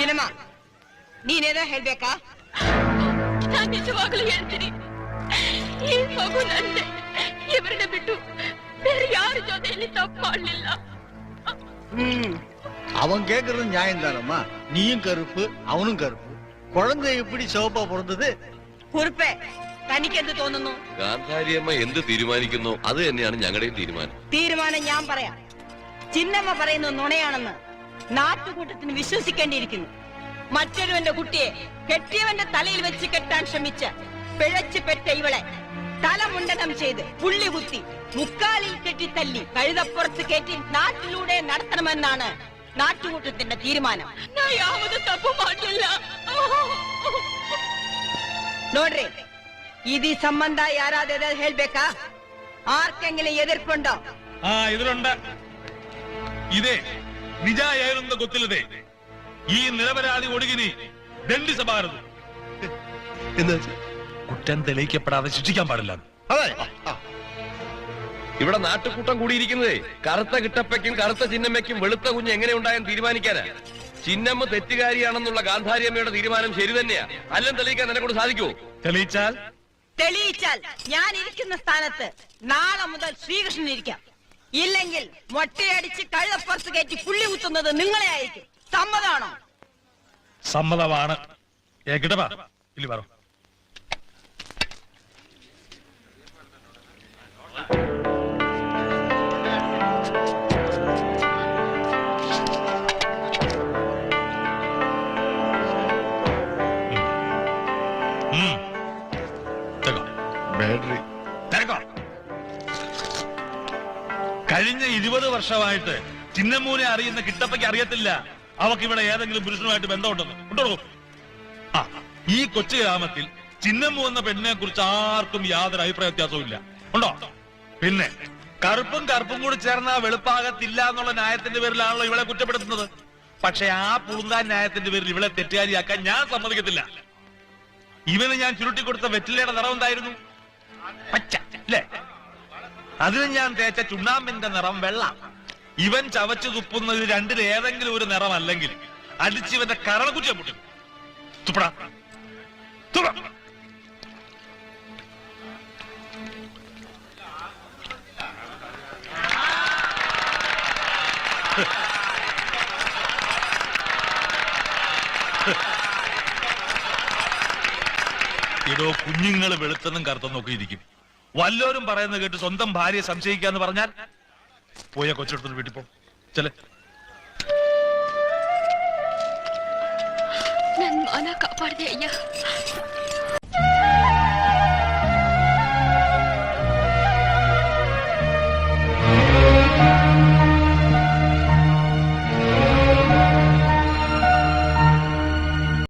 ಚಿನ್ನಮ್ಮ ನೀನೇನೋ ಹೇಳ್ಬೇಕಾ? ನಾನು ನಿಜವಾಗ್ಲೂ ಹೇಳ್ತೀನಿ, ಈ ಮಗು ನಂದೆ. ಇವರನ್ನ ಬಿಟ್ಟು ಬೇರೆ ಯಾರ ಜೊತೆಯಲ್ಲಿ ತಪ್ಪು ಮಾಡಲಿಲ್ಲ. அவன் கேக்குறது நியாயம் தானம்மா. நீயும் கருப்பு அவனும் கருப்பு, குழந்தை எப்படி சிவப்பா பிறந்தது? കുറുപ്പേ തനിക്ക് എന്ത് തോന്നുന്നു? ഗാന്ധാരിയമ്മ എന്ത് തീരുമാനിക്കുന്നു അത് തന്നെയാണ് ഞങ്ങളുടെയും തീരുമാനം. തീരുമാനം ഞാൻ പറയാം. ചിന്നമ്മ പറയുന്നത് നുണയാണെന്ന് നാട്ടുകൂട്ടത്തിന് വിശ്വസിക്കേണ്ടിയിരിക്കുന്നു. മറ്റൊരുവന്റെ കുട്ടിയെ കെട്ടിയവന്റെ തലയിൽ വെച്ച് കെട്ടാൻ ശ്രമിച്ച് പിഴച്ചു പെറ്റ ഇവളെ തലമുണ്ടനം ചെയ്ത് പുള്ളി കുത്തി മുക്കാലിൽ കെട്ടിത്തല്ലി കഴുതപ്പുറത്ത് കയറ്റി നാട്ടിലൂടെ നടത്തണമെന്നാണ് നാട്ടുകൂട്ടത്തിന്റെ തീരുമാനം. ನೋಡ್ರಿ, ಇದು ಸಂಬಂಧ ಯಾರಾದ್ರೂ ಹೇಳ್ಬೇಕಾ? ಆರ್ಕೆಂಗಿലും ಎದುರ್ಕೊಂಡೋ? ಎದುರುಂಡ. ಇದೇ ನಿಜ ಏನು ಗೊತ್ತಿಲ್ಲದೆ ഈ നിരപരാധി ഒടുകിനി ദണ്ഡിസബാരത്. കുറ്റം തെളിയിക്കപ്പെടാതെ ശിക്ഷിക്കാൻ പാടില്ല. ഇവിടെ നാട്ടുകൂട്ടം കൂടിയിരിക്കുന്നതേ കറുത്ത കിട്ടപ്പയ്ക്കും കറുത്ത ചിന്നമ്മയ്ക്കും വെളുത്ത കുഞ്ഞ് എങ്ങനെ ഉണ്ടായെന്ന് തീരുമാനിക്കാനാ. ചിന്നമ്മ തെറ്റുകാരിയാണെന്നുള്ള ഗാന്ധാരിയമ്മയുടെ തീരുമാനം ശരി തന്നെയാ. അല്ലം തെളിയിക്കാൻ എന്നെ കൊണ്ട് സാധിക്കുമോ? തെളിയിച്ചാൽ ഞാൻ ഇരിക്കുന്ന സ്ഥാനത്ത് നാളെ മുതൽ ശ്രീകൃഷ്ണൻ ഇരിക്കാം. ഇല്ലെങ്കിൽ മൊട്ടയടിച്ച് കഴുതപ്പുറത്ത് കയറ്റി പുള്ളി കുത്തുന്നത് നിങ്ങളെ ആയിരിക്കും. സമ്മതമാണോ? സമ്മതമാണ്. ഇല്ല പറ. കഴിഞ്ഞ 20 വർഷമായിട്ട് ചിന്നമ്മൂനെ അറിയുന്ന കിട്ടപ്പയ്ക്ക് അറിയത്തില്ല അവക്ക് ഇവിടെ ഏതെങ്കിലും പുരുഷനുമായിട്ട് ബന്ധമുണ്ടെന്ന്. ഉണ്ടോ? ഈ കൊച്ചു ഗ്രാമത്തിൽ ചിന്നമ്മു എന്ന പെണ്ണിനെ കുറിച്ച് ആർക്കും യാതൊരു അഭിപ്രായ വ്യത്യാസവും ഇല്ല. ഉണ്ടോ? പിന്നെ കറുപ്പും കൂടി ചേർന്ന വെളുപ്പാകത്തില്ല എന്നുള്ള ന്യായത്തിന്റെ പേരിലാണല്ലോ ഇവളെ കുറ്റപ്പെടുത്തുന്നത്. പക്ഷെ ആ പുളുന്താൻ ന്യായത്തിന്റെ പേരിൽ ഇവളെ തെറ്റുകാരിയാക്കാൻ ഞാൻ സമ്മതിക്കത്തില്ല. ഇവന് ഞാൻ ചുരുട്ടിക്കൊടുത്ത വെറ്റിലയുടെ നിറം എന്തായിരുന്നു? പച്ച അല്ലേ? അതിന് ഞാൻ തേച്ച ചുണ്ണാമ്പിന്റെ നിറം വെള്ള. ഇവൻ ചവച്ചു തുപ്പുന്നതിൽ രണ്ടിൽ ഏതെങ്കിലും ഒരു നിറം അല്ലെങ്കിൽ അടിച്ചിവന്റെ കരണക്കുറ്റിയെ പൊട്ടും. തുപ്പടാ തുപ്പ. ഇടോ, കുഞ്ഞുങ്ങൾ വെളുത്തെന്നും കറുത്തെന്നും ഒക്കെ ഇരിക്കും. വല്ലോരും പറയുന്നത് കേട്ട് സ്വന്തം ഭാര്യയെ സംശയിക്കാന്ന് പറഞ്ഞാൽ പോയ കൊച്ചെടുത്തൊരു വീട്ടിൽ പോ. ചെല ನನ್ನ ಮಾನ ಕಾಪಾಡಿದೆ ಅಯ್ಯ.